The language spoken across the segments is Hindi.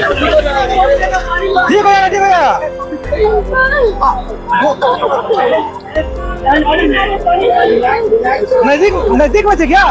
ठीक है ठीक है। नजदीक नजदीक में से क्या?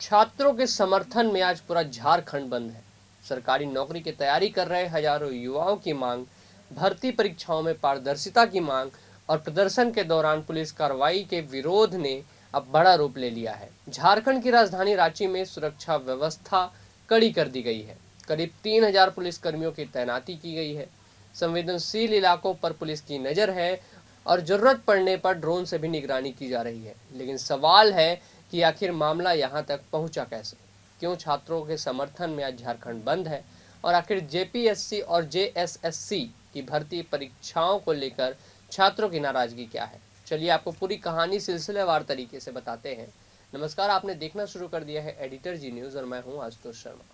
छात्रों के समर्थन में आज पूरा झारखंड बंद है। सरकारी नौकरी की तैयारी कर रहे हजारों युवाओं की मांग, भर्ती परीक्षाओं में पारदर्शिता की मांग और प्रदर्शन के दौरान पुलिस कार्रवाई के विरोध ने अब बड़ा रूप ले लिया है। झारखंड की राजधानी रांची में सुरक्षा व्यवस्था कड़ी कर दी गई है। करीब 3000 पुलिस कर्मियों की तैनाती की गई है। संवेदनशील इलाकों पर पुलिस की नजर है और जरूरत पड़ने पर ड्रोन से भी निगरानी की जा रही है। लेकिन सवाल है कि आखिर मामला यहां तक पहुंचा कैसे? क्यों छात्रों के समर्थन में आज झारखंड बंद है? और आखिर जेपीएससी और जेएसएससी की भर्ती परीक्षाओं को लेकर छात्रों की नाराजगी क्या है? चलिए आपको पूरी कहानी सिलसिलेवार तरीके से बताते हैं। नमस्कार, आपने देखना शुरू कर दिया है एडिटर जी न्यूज और मैं हूं आशुतोष शर्मा।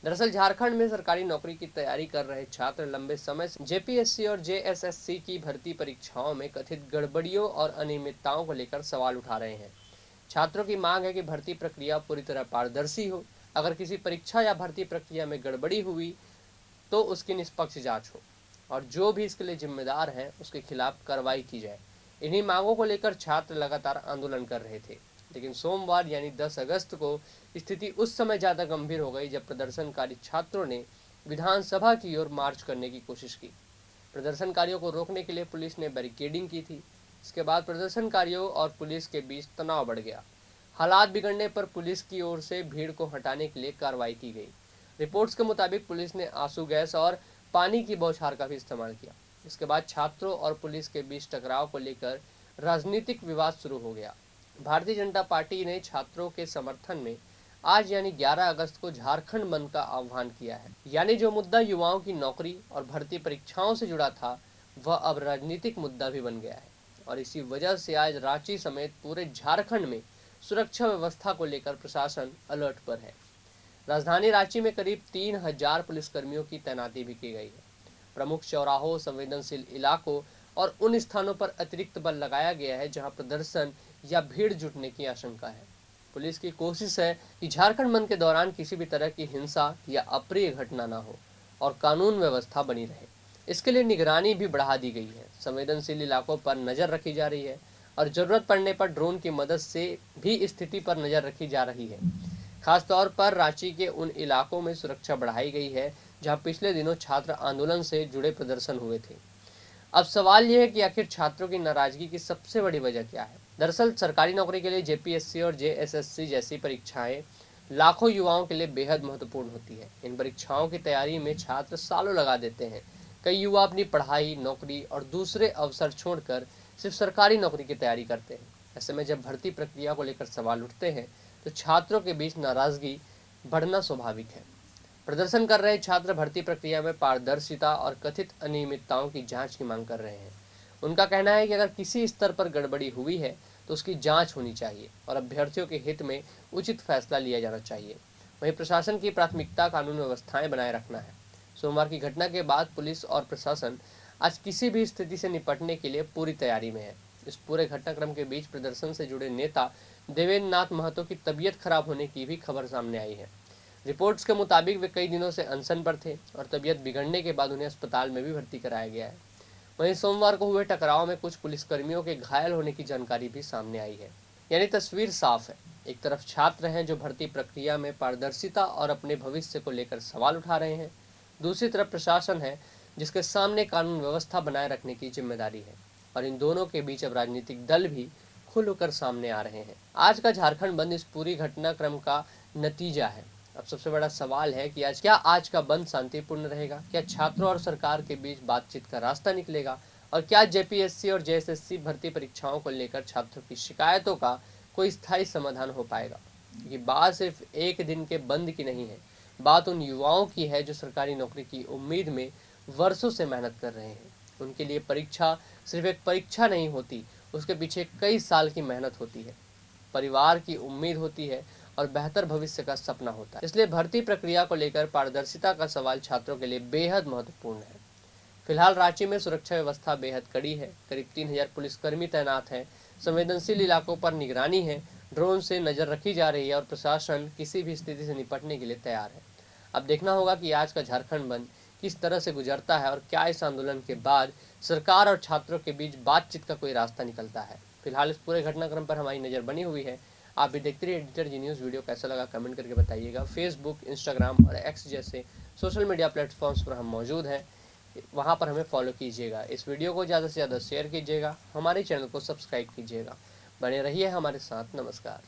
दरअसल झारखंड में सरकारी नौकरी की तैयारी कर रहे छात्र लंबे समय से जेपीएससी और जेएसएससी की भर्ती परीक्षाओं में कथित गड़बड़ियों और अनियमितताओं को लेकर सवाल उठा रहे हैं। छात्रों की मांग है कि भर्ती प्रक्रिया पूरी तरह पारदर्शी हो। अगर किसी परीक्षा या भर्ती प्रक्रिया में गड़बड़ी हुई तो उसकी निष्पक्ष जांच हो और जो भी इसके लिए जिम्मेदार है उसके खिलाफ कार्रवाई की जाए। इन्हीं मांगों को लेकर छात्र लगातार आंदोलन कर रहे थे, लेकिन सोमवार यानी 10 अगस्त को स्थिति उस समय ज़्यादा गंभीर हो गई जब प्रदर्शनकारी छात्रों ने विधानसभा की ओर मार्च करने की कोशिश की। प्रदर्शनकारियों को रोकने के लिए पुलिस ने बैरिकेडिंग की थी। इसके बाद प्रदर्शनकारियों और पुलिस के बीच तनाव बढ़ गया। हालात बिगड़ने पर पुलिस की ओर से भीड़ को हटाने के लिए कार्रवाई की गई। रिपोर्ट्स के मुताबिक पुलिस ने आंसू गैस और पानी की बौछार का भी इस्तेमाल किया। इसके बाद छात्रों और पुलिस के बीच टकराव को लेकर राजनीतिक विवाद शुरू हो गया। भारतीय जनता पार्टी ने छात्रों के समर्थन में आज यानी 11 अगस्त को झारखंड बंद का आह्वान किया है। यानी जो मुद्दा युवाओं की नौकरी और भर्ती परीक्षाओं से जुड़ा था वह अब राजनीतिक मुद्दा भी बन गया है और इसी वजह से आज रांची समेत पूरे झारखंड में सुरक्षा व्यवस्था को लेकर प्रशासन अलर्ट पर है। राजधानी रांची में करीब 3000 पुलिसकर्मियों की तैनाती भी की गई है। प्रमुख चौराहों, संवेदनशील इलाकों और उन स्थानों पर अतिरिक्त बल लगाया गया है जहां प्रदर्शन या भीड़ जुटने की आशंका है। पुलिस की कोशिश है कि झारखंड बंद के दौरान किसी भी तरह की हिंसा या अप्रिय घटना न हो और कानून व्यवस्था बनी रहे। इसके लिए निगरानी भी बढ़ा दी गई है। संवेदनशील इलाकों पर नजर रखी जा रही है और जरूरत पड़ने पर ड्रोन की मदद से भी स्थिति पर नजर रखी जा रही है। खासतौर पर रांची के उन इलाकों में सुरक्षा बढ़ाई गई है जहां पिछले दिनों छात्र आंदोलन से जुड़े प्रदर्शन हुए थे। अब सवाल यह है कि आखिर छात्रों की नाराजगी की सबसे बड़ी वजह क्या है? दरअसल सरकारी नौकरी के लिए जेपीएससी और जेएसएससी जैसी परीक्षाएं लाखों युवाओं के लिए बेहद महत्वपूर्ण होती है। इन परीक्षाओं की तैयारी में छात्र सालों लगा देते हैं। कई युवा अपनी पढ़ाई, नौकरी और दूसरे अवसर छोड़कर सिर्फ सरकारी नौकरी की तैयारी करते हैं। ऐसे में जब भर्ती प्रक्रिया को लेकर सवाल उठते हैं तो छात्रों के बीच नाराजगी बढ़ना स्वाभाविक है। प्रदर्शन कर रहे छात्र भर्ती प्रक्रिया में पारदर्शिता और कथित अनियमितताओं की जांच की मांग कर रहे हैं। उनका कहना है कि अगर किसी स्तर पर गड़बड़ी हुई है तो उसकी जांच होनी चाहिए और अभ्यर्थियों के हित में उचित फैसला लिया जाना चाहिए। वहीं प्रशासन की प्राथमिकता कानून व्यवस्थाएं बनाए रखना है। सोमवार की घटना के बाद पुलिस और प्रशासन आज किसी भी स्थिति से निपटने के लिए पूरी तैयारी में है। इस पूरे घटनाक्रम के बीच प्रदर्शन से जुड़े नेता देवेंद्र नाथ महतो की तबीयत खराब होने की भी खबर सामने आई है। रिपोर्ट्स के मुताबिक वे कई दिनों से अनशन पर थे और तबीयत बिगड़ने के बाद उन्हें अस्पताल में भी भर्ती कराया गया है। वहीं सोमवार को हुए टकराव में कुछ पुलिसकर्मियों के घायल होने की जानकारी भी सामने आई है। यानी तस्वीर साफ है। एक तरफ छात्र हैं जो भर्ती प्रक्रिया में पारदर्शिता और अपने भविष्य को लेकर सवाल उठा रहे हैं, दूसरी तरफ प्रशासन है जिसके सामने कानून व्यवस्था बनाए रखने की जिम्मेदारी है और इन दोनों के बीच अब राजनीतिक दल भी खुलकर सामने आ रहे हैं। आज का झारखंड बंद इस पूरी घटनाक्रम का नतीजा है। अब सबसे बड़ा सवाल है कि आज का बंद शांतिपूर्ण रहेगा? क्या छात्रों और सरकार के बीच बातचीत का रास्ता निकलेगा? और क्या जेपीएससी और जेएसएससी भर्ती परीक्षाओं को लेकर छात्रों की शिकायतों का कोई स्थायी समाधान हो पाएगा? ये बात सिर्फ एक दिन के बंद की नहीं है, बात उन युवाओं की है जो सरकारी नौकरी की उम्मीद में वर्षों से मेहनत कर रहे हैं। उनके लिए परीक्षा सिर्फ एक परीक्षा नहीं होती, उसके पीछे कई साल की मेहनत होती है, परिवार की उम्मीद होती है और बेहतर भविष्य का सपना होता है। इसलिए भर्ती प्रक्रिया को लेकर पारदर्शिता का सवाल छात्रों के लिए बेहद महत्वपूर्ण है। फिलहाल रांची में सुरक्षा व्यवस्था बेहद कड़ी है। करीब 3000 पुलिसकर्मी तैनात हैं। संवेदनशील इलाकों पर निगरानी है, ड्रोन से नजर रखी जा रही है और प्रशासन किसी भी स्थिति से निपटने के लिए तैयार है। अब देखना होगा कि आज का झारखंड बंद किस तरह से गुजरता है और क्या इस आंदोलन के बाद सरकार और छात्रों के बीच बातचीत का कोई रास्ता निकलता है। फिलहाल इस पूरे घटनाक्रम पर हमारी नज़र बनी हुई है। आप भी देखते रहिए एडिटर जी न्यूज़। वीडियो कैसा लगा कमेंट करके बताइएगा। फेसबुक, इंस्टाग्राम और एक्स जैसे सोशल मीडिया प्लेटफॉर्म्स पर हम मौजूद हैं, वहाँ पर हमें फॉलो कीजिएगा। इस वीडियो को ज़्यादा से ज़्यादा शेयर कीजिएगा, हमारे चैनल को सब्सक्राइब कीजिएगा। बने रहिए हमारे साथ। नमस्कार।